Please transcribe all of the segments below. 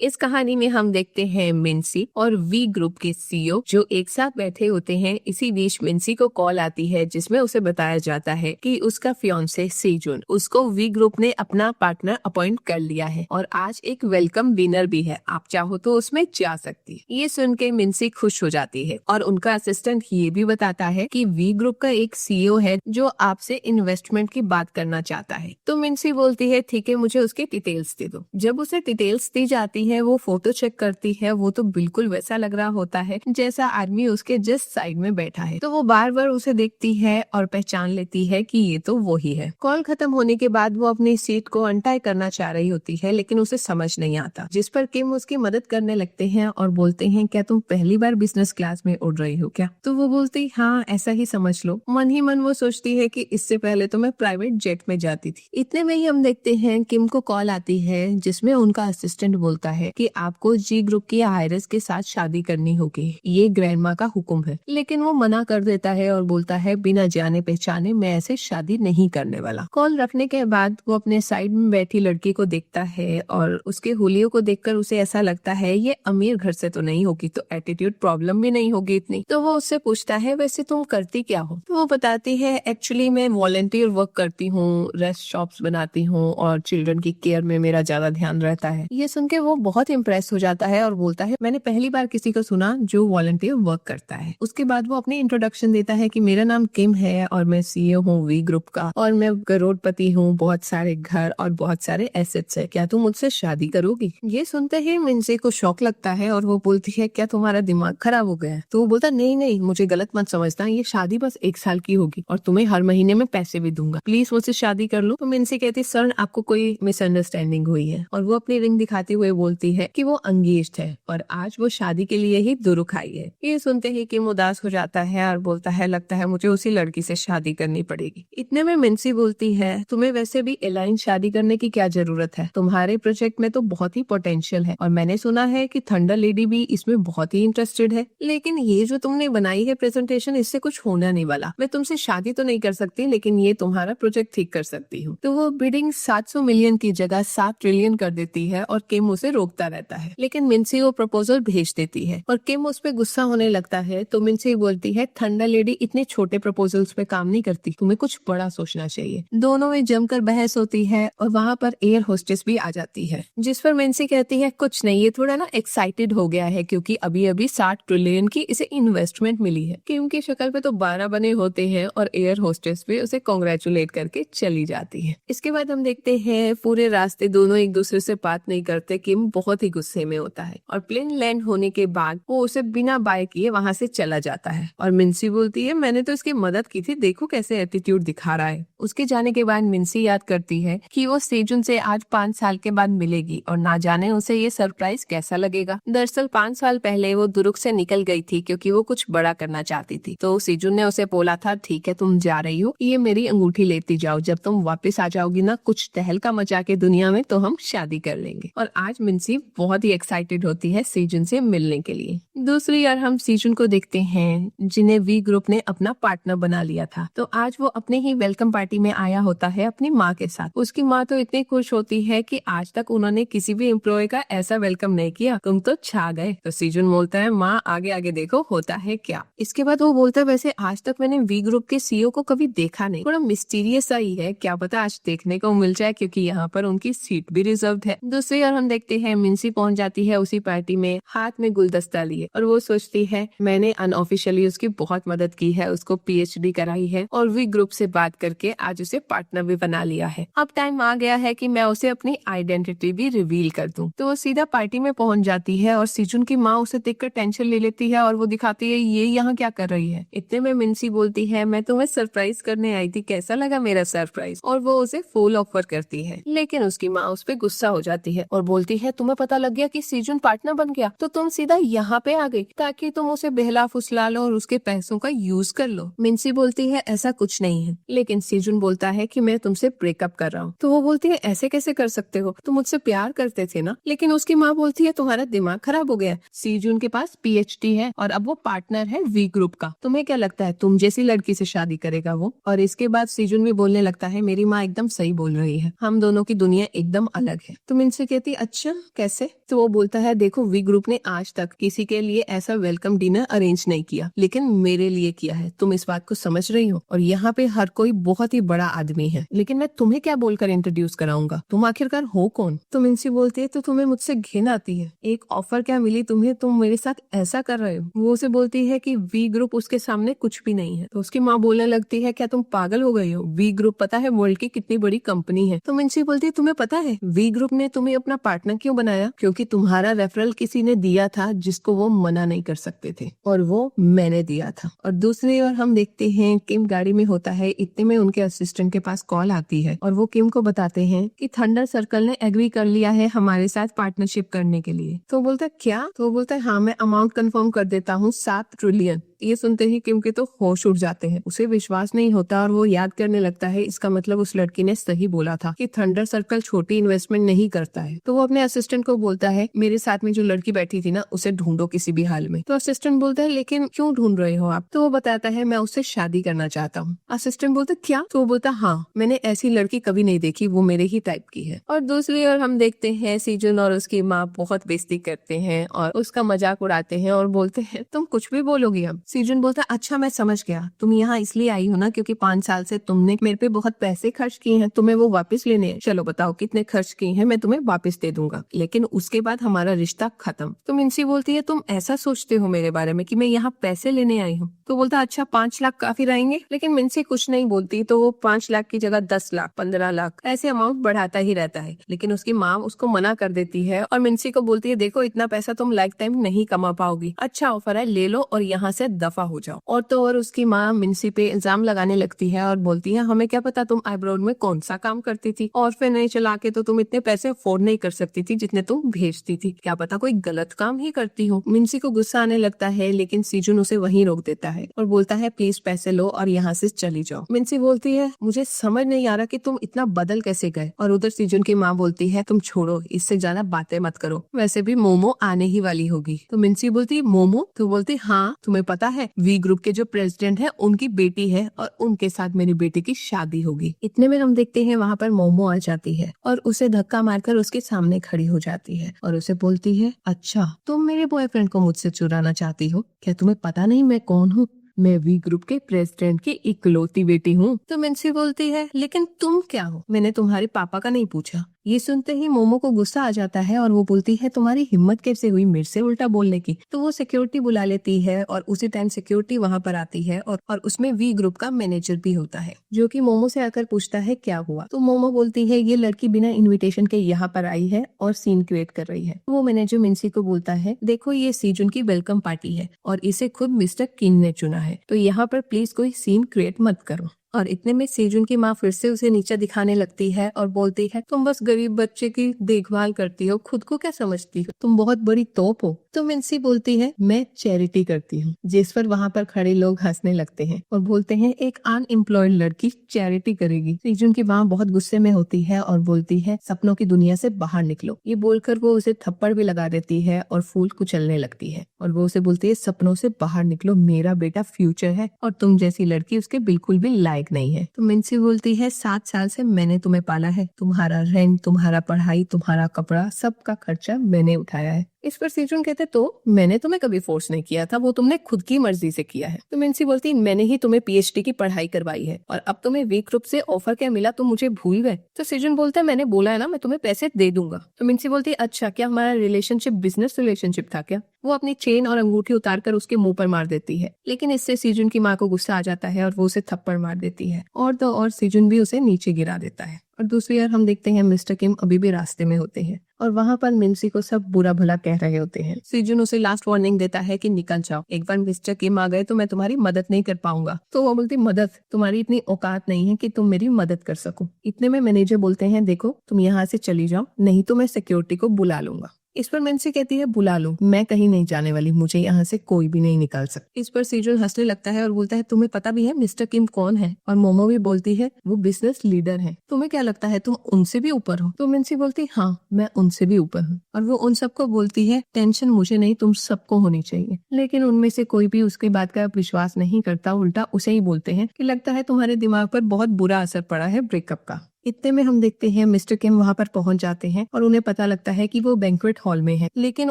इस कहानी में हम देखते हैं मिन्सी और वी ग्रुप के सीईओ जो एक साथ बैठे होते हैं। इसी बीच मिन्सी को कॉल आती है जिसमें उसे बताया जाता है कि उसका फियांसे सेजुन उसको वी ग्रुप ने अपना पार्टनर अपॉइंट कर लिया है और आज एक वेलकम डिनर भी है, आप चाहो तो उसमें जा सकती है। ये सुन के मिन्सी खुश हो जाती है और उनका असिस्टेंट ये भी बताता है कि वी ग्रुप का एक सीईओ है जो आपसे इन्वेस्टमेंट की बात करना चाहता है। तो मिन्सी बोलती है ठीक है, मुझे उसके डिटेल्स दे दो। जब उसे डिटेल्स दी जाती है वो फोटो चेक करती है, वो तो बिल्कुल वैसा लग रहा होता है जैसा आदमी उसके जस्ट साइड में बैठा है। तो वो बार बार उसे देखती है और पहचान लेती है कि ये तो वो ही है। कॉल खत्म होने के बाद वो अपनी सीट को अनटाई करना चाह रही होती है लेकिन उसे समझ नहीं आता, जिस पर किम उसकी मदद करने लगते हैं और बोलते हैं क्या तुम पहली बार बिजनेस क्लास में उड़ रही हो क्या? तो वो बोलती हाँ ऐसा ही समझ लो। मन ही मन वो सोचती है कि इससे पहले तो मैं प्राइवेट जेट में जाती थी। इतने में ही हम देखते हैं किम को कॉल आती है जिसमें उनका असिस्टेंट बोलता है कि आपको जी ग्रुप की आयरस के साथ शादी करनी होगी, ये ग्रैंडमा का हुक्म है। लेकिन वो मना कर देता है और बोलता है बिना जाने पहचाने मैं ऐसे शादी नहीं करने वाला। कॉल रखने के बाद वो अपने साइड में बैठी लड़की को देखता है और उसके हुलियों को देखकर उसे ऐसा लगता है ये अमीर घर से तो नहीं होगी, तो एटीट्यूड प्रॉब्लम भी नहीं होगी इतनी। तो वो उससे पूछता है वैसे तुम करती क्या हो? तो वो बताती है एक्चुअली मैं वॉलंटियर वर्क करती हूँ, रेस्ट शॉप्स बनाती हूँ और चिल्ड्रन की केयर में मेरा ज्यादा ध्यान रहता है। ये सुन के वो बहुत इम्प्रेस हो जाता है और बोलता है मैंने पहली बार किसी को सुना जो वॉलंटियर वर्क करता है। उसके बाद वो अपनी इंट्रोडक्शन देता है कि मेरा नाम किम है और मैं सीईओ हूँ वी ग्रुप का और मैं करोड़पति हूँ, बहुत सारे घर और बहुत सारे एसेट्स है, क्या तुम मुझसे शादी करोगी? ये सुनते ही मिन्सी को शौक लगता है और वो बोलती है क्या तुम्हारा दिमाग खराब हो गया है? तो वो बोलता नहीं नहीं, मुझे गलत मत समझना, ये शादी बस 1 साल की होगी और तुम्हें हर महीने में पैसे भी दूंगा, प्लीज मुझसे शादी कर लो। तो मिन्सी कहती सर आपको कोई मिसअंडरस्टैंडिंग हुई है और वो अपनी रिंग दिखाते हुए बोलती है कि वो अंगेज्ड है और आज वो शादी के लिए ही दुरुख आई है। ये सुनते ही किम उदास हो जाता है और बोलता है लगता है मुझे उसी लड़की से शादी करनी पड़ेगी। इतने में मिन्सी बोलती है तुम्हें वैसे भी एलाइन शादी करने की क्या जरूरत है, तुम्हारे प्रोजेक्ट में तो बहुत ही पोटेंशियल है और मैंने सुना है कि थंडर लेडी भी इसमें बहुत ही इंटरेस्टेड है, लेकिन ये जो तुमने बनाई है प्रेजेंटेशन इससे कुछ होना नहीं वाला। मैं तुमसे शादी तो नहीं कर सकती लेकिन ये तुम्हारा प्रोजेक्ट ठीक कर सकती हूँ। तो वो बिडिंग 700 मिलियन की जगह 7 ट्रिलियन कर देती है और किम उसे रोकता रहता है, लेकिन मिन्सी वो प्रपोजल भेज देती है और किम उस पे गुस्सा होने लगता है। तो मिन्सी बोलती है थंडर लेडी इतने छोटे प्रपोजल्स पे काम नहीं करती, तुम्हें कुछ बड़ा सोचना चाहिए। दोनों में जमकर बहस होती है और वहाँ पर एयर होस्टेस भी आ जाती है, जिस पर मिन्सी कहती है कुछ नहीं, ये थोड़ा ना एक्साइटेड हो गया है क्योंकि अभी अभी 60 ट्रिलियन की इसे इन्वेस्टमेंट मिली है। किम की शक्ल पे तो 12 बने होते हैं और एयर होस्टेस भी उसे कांग्रेचुलेट करके चली जाती है। इसके बाद हम देखते हैं पूरे रास्ते दोनों एक दूसरे से बात नहीं करते। किम बहुत ही गुस्से में होता है और प्लेन लैंड होने के बाद वो उसे बिना बाय किए वहाँ से चला जाता है और मिन्सी बोलती है मैंने तो इसकी मदद की थी, देखो कैसे एटीट्यूड दिखा रहा है। उसके जाने के बाद मिन्सी याद करती है कि वो सेजुन से आज 5 साल के बाद मिलेगी और ना जाने उसे ये सरप्राइज कैसा लगेगा। दरअसल 5 साल पहले वो दुरुक से निकल गई थी क्योंकि वो कुछ बड़ा करना चाहती थी। तो सेजुन ने उसे बोला था ठीक है तुम जा रही हो, ये मेरी अंगूठी लेती जाओ, जब तुम वापस आ जाओगी ना कुछ तहलका मचा के दुनिया में तो हम शादी कर लेंगे। और आज मिन्सी बहुत ही एक्साइटेड होती है सेजुन से मिलने के लिए। दूसरी ओर हम सेजुन को देखते हैं जिन्हें वी ग्रुप ने अपना पार्टनर बना लिया था। तो आज वो अपने ही वेलकम पार्टी में आया होता है अपनी माँ के साथ। उसकी माँ तो इतनी खुश होती है कि आज तक उन्होंने किसी भी एम्प्लॉय का ऐसा वेलकम नहीं किया, तुम तो छा गए। तो सेजुन बोलता है माँ आगे आगे देखो होता है क्या। इसके बाद वो बोलता है वैसे आज तक मैंने वी ग्रुप के सीईओ को कभी देखा नहीं, थोड़ा मिस्टीरियस सा ही है, क्या पता आज देखने को मिल जाए क्योंकि यहाँ पर उनकी सीट भी रिजर्व है। दूसरी ओर हम देखते हैं मिन्सी पहुंच जाती है उसी पार्टी में हाथ में गुलदस्ता लिए और वो सोचती है मैंने अनऑफिशियली उसकी बहुत मदद की है, उसको पीएचडी कराई है और वी ग्रुप से बात करके आज उसे पार्टनर भी बना लिया है। अब टाइम आ गया है कि मैं उसे अपनी आइडेंटिटी भी रिवील कर दूं। तो वो सीधा पार्टी में पहुंच जाती है और सेजुन की माँ उसे देखकर टेंशन ले लेती है और वो दिखाती है ये यहाँ क्या कर रही है। इतने में मिन्सी बोलती है मैं तुम्हें सरप्राइज करने आई थी, कैसा लगा मेरा सरप्राइज? और वो उसे फुल ऑफर करती है, लेकिन उसकी माँ उस पर गुस्सा हो जाती है और बोलती है तुम्हें पता लग गया कि सेजुन पार्टनर बन गया तो तुम सीधा यहाँ पे आ गई ताकि तुम उसे बहला फुसला लो और उसके पैसों का यूज कर लो। मिन्सी बोलती है ऐसा कुछ नहीं है, लेकिन सेजुन बोलता है कि मैं तुमसे ब्रेकअप कर रहा हूँ। तो वो बोलती है ऐसे कैसे कर सकते हो, तुम मुझसे प्यार करते थे ना। लेकिन उसकी माँ बोलती है तुम्हारा दिमाग खराब हो गया, सेजुन के पास पीएचडी है और अब वो पार्टनर है वी ग्रुप का, तुम्हें क्या लगता है तुम जैसी लड़की से शादी करेगा वो? और इसके बाद सेजुन भी बोलने लगता है मेरी माँ एकदम सही बोल रही है, हम दोनों की दुनिया एकदम अलग है। तो मिन्सी कहती अच्छा कैसे? तो वो बोलता है देखो वी ग्रुप ने आज तक किसी के लिए ऐसा वेलकम डिनर अरेंज नहीं किया, लेकिन मेरे लिए किया है। तुम इस बात को समझ रही हो? और यहाँ पे हर कोई बहुत ही बड़ा आदमी है, लेकिन मैं तुम्हें क्या बोलकर इंट्रोड्यूस कराऊंगा? तुम आखिरकार हो कौन? तो मिन्सी बोलती है तो तुम्हें मुझसे घिन आती है, एक ऑफर क्या मिली तुम्हें, तुम मेरे साथ ऐसा कर रहे हो? वो उसे बोलती है कि वी ग्रुप उसके सामने कुछ भी नहीं है। तो उसकी माँ बोलने लगती है क्या तुम पागल हो गई हो? वी ग्रुप पता है वर्ल्ड की कितनी बड़ी कंपनी है। तो मिन्सी बोलती है तुम्हें पता है वी ग्रुप ने तुम्हें अपना पार्टनर क्यों बनाया? क्योंकि तुम्हारा रेफरल किसी ने दिया था जिसको वो मना नहीं कर सकते थे, और वो मैंने दिया था। और दूसरी ओर हम देखते हैं किम गाड़ी में होता है, इतने में उनके असिस्टेंट के पास कॉल आती है और वो किम को बताते हैं कि थंडर सर्कल ने एग्री कर लिया है हमारे साथ पार्टनरशिप करने के लिए। तो बोलता है क्या? तो बोलता है हाँ मैं अमाउंट कंफर्म कर देता हूँ, 7 ट्रिलियन। ये सुनते ही किम के तो होश उड़ जाते हैं, उसे विश्वास नहीं होता और वो याद करने लगता है इसका मतलब उस लड़की ने सही बोला था कि थंडर सर्कल छोटी इन्वेस्टमेंट नहीं करता है। तो वो अपने असिस्टेंट को बोलता है मेरे साथ में जो लड़की बैठी थी ना उसे ढूंढो किसी भी हाल में। तो असिस्टेंट बोलता है लेकिन क्यों ढूंढ रहे हो आप? तो वो बताता है मैं उससे शादी करना चाहता हूँ। असिस्टेंट बोलता क्या? तो वो बोलता हाँ मैंने ऐसी लड़की कभी नहीं देखी, वो मेरे ही टाइप की है। और दूसरी ओर हम देखते हैं सीजन और उसकी माँ बहुत बेइज्जती करते हैं और उसका मजाक उड़ाते हैं और बोलते हैं तुम कुछ भी बोलोगी अब? सीजन बोलता है अच्छा मैं समझ गया, तुम यहाँ इसलिए आई हो ना क्योंकि 5 साल से तुमने मेरे पे बहुत पैसे खर्च किए हैं, तुम्हें वो वापस लेने हैं। चलो बताओ कितने खर्च किए हैं, मैं तुम्हें वापस दे दूंगा, लेकिन उसके बाद हमारा रिश्ता खत्म। तो मिन्सी बोलती है तुम ऐसा सोचते हो मेरे बारे में कि मैं यहाँ पैसे लेने आई हूँ? तो बोलता अच्छा 5 लाख काफी रहेंगे। लेकिन मिन्सी कुछ नहीं बोलती, तो वो 5 लाख की जगह 10 लाख 15 लाख ऐसे अमाउंट बढ़ाता ही रहता है। लेकिन उसकी माँ उसको मना कर देती है और मिन्सी को बोलती है देखो इतना पैसा तुम लाइफ टाइम नहीं कमा पाओगी, अच्छा ऑफर है ले लो और यहाँ से दफा हो जाओ। और तो और उसकी माँ मिन्सी पे इल्जाम लगाने लगती है और बोलती है हमें क्या पता तुम अब्रॉड में कौन सा काम करती थी, और फिर नहीं चला के तो तुम इतने पैसे अफोर्ड नहीं कर सकती थी जितने तुम भेजती थी, क्या पता कोई गलत काम ही करती हो। मिन्सी को गुस्सा आने लगता है, लेकिन सीजन उसे वहीं रोक देता है और बोलता है प्लीज पैसे लो और यहाँ से चली जाओ। मिन्सी बोलती है मुझे समझ नहीं आ रहा कि तुम इतना बदल कैसे गए। और उधर सीजन की माँ बोलती है तुम छोड़ो, इससे ज्यादा बातें मत करो, वैसे भी मोमो आने ही वाली होगी। तो मिन्सी बोलती मोमो? तो बोलती हाँ तुम्हें पता है वी ग्रुप के जो प्रेसिडेंट है उनकी बेटी है और उनके साथ मेरी बेटी की शादी होगी। इतने में हम देखते हैं वहाँ पर मोमो आ जाती है और उसे धक्का मारकर उसके सामने खड़ी हो जाती है और उसे बोलती है अच्छा तुम मेरे बॉयफ्रेंड को मुझसे चुराना चाहती हो? क्या तुम्हें पता नहीं मैं कौन हूँ? मैं वी ग्रुप के प्रेसिडेंट की इकलौती बेटी हूँ। तो मिन्सी बोलती है लेकिन तुम क्या हो? मैंने तुम्हारे पापा का नहीं पूछा। ये सुनते ही मोमो को गुस्सा आ जाता है और वो बोलती है तुम्हारी हिम्मत कैसे हुई मेरे से उल्टा बोलने की? तो वो सिक्योरिटी बुला लेती है और उसी टाइम सिक्योरिटी वहाँ पर आती है और उसमें वी ग्रुप का मैनेजर भी होता है, जो कि मोमो से आकर पूछता है क्या हुआ। तो मोमो बोलती है ये लड़की बिना इन्विटेशन के यहाँ पर आई है और सीन क्रिएट कर रही है। वो मैनेजर मिन्सी को बोलता है देखो ये सीजन की वेलकम पार्टी है और इसे खुद मिस्टर किन ने चुना है, तो यहाँ पर प्लीज कोई सीन क्रिएट मत करो। और इतने में सेजुन की माँ फिर से उसे नीचा दिखाने लगती है और बोलती है तुम बस गरीब बच्चे की देखभाल करती हो, खुद को क्या समझती हो, तुम बहुत बड़ी तोप हो। तो मिन्सी बोलती है मैं चैरिटी करती हूँ, जिस पर वहाँ पर खड़े लोग हंसने लगते हैं और बोलते हैं एक अनएम्प्लॉयड लड़की चैरिटी करेगी। सेजुन की माँ बहुत गुस्से में होती है और बोलती है सपनों की दुनिया से बाहर निकलो। ये बोलकर वो उसे थप्पड़ भी लगा देती है और फूल कुचलने लगती है और वो उसे बोलती है सपनों से बाहर निकलो, मेरा बेटा फ्यूचर है और तुम जैसी लड़की उसके बिल्कुल भी लायक नहीं है। तो मिन्सी बोलती है 7 साल से मैंने तुम्हें पाला है, तुम्हारा रेंट, तुम्हारा पढ़ाई, तुम्हारा कपड़ा, सबका खर्चा मैंने उठाया है। इस पर सीजन कहते तो मैंने तुम्हें कभी फोर्स नहीं किया था, वो तुमने खुद की मर्जी से किया है। तो मिन्सी बोलती मैंने ही तुम्हें पीएचडी की पढ़ाई करवाई है और अब तुम्हें वी ग्रुप से ऑफर क्या मिला तुम मुझे भूल गए। तो सीजन बोलता है मैंने बोला है ना मैं तुम्हें पैसे दे दूंगा। तो मिन्सी बोलती है अच्छा क्या हमारा रिलेशनशिप बिजनेस रिलेशनशिप था क्या? वो अपनी चेन और अंगूठी उतार कर उसके मुंह पर मार देती है, लेकिन इससे सीजन की माँ को गुस्सा आ जाता है और वो उसे थप्पड़ मार देती है और तो और सीजन भी उसे नीचे गिरा देता है। और दूसरी ओर हम देखते हैं मिस्टर किम अभी भी रास्ते में होते हैं और वहाँ पर मिन्सी को सब बुरा भला कह रहे होते हैं। सीजन उसे लास्ट वार्निंग देता है कि निकल जाओ, एक बार मिस्टर किम आ गए तो मैं तुम्हारी मदद नहीं कर पाऊंगा। तो वो बोलती मदद? तुम्हारी इतनी औकात नहीं है कि तुम मेरी मदद कर सको। इतने में मैनेजर बोलते हैं देखो तुम यहाँ से चली जाओ, नहीं तो मैं सिक्योरिटी को बुला लूंगा। इस पर मिन्सी कहती है बुला लूं, मैं कहीं नहीं जाने वाली, मुझे यहाँ से कोई भी नहीं निकाल सकता। इस पर सीजन हंसने लगता है और बोलता है तुम्हें पता भी है मिस्टर किम कौन है? और मोमो भी बोलती है वो बिजनेस लीडर है, तुम्हें क्या लगता है तुम उनसे भी ऊपर हो? तो मिन्सी बोलती हाँ मैं उनसे भी ऊपर हूँ। और वो उन सबको बोलती है टेंशन मुझे नहीं तुम सबको होनी चाहिए। लेकिन उनमें से कोई भी उसकी बात का विश्वास नहीं करता, उल्टा उसे ही बोलते हैं कि लगता है तुम्हारे दिमाग पर बहुत बुरा असर पड़ा है ब्रेकअप का। इतने में हम देखते हैं मिस्टर किम वहाँ पर पहुंच जाते हैं और उन्हें पता लगता है कि वो बैंक्वेट हॉल में है, लेकिन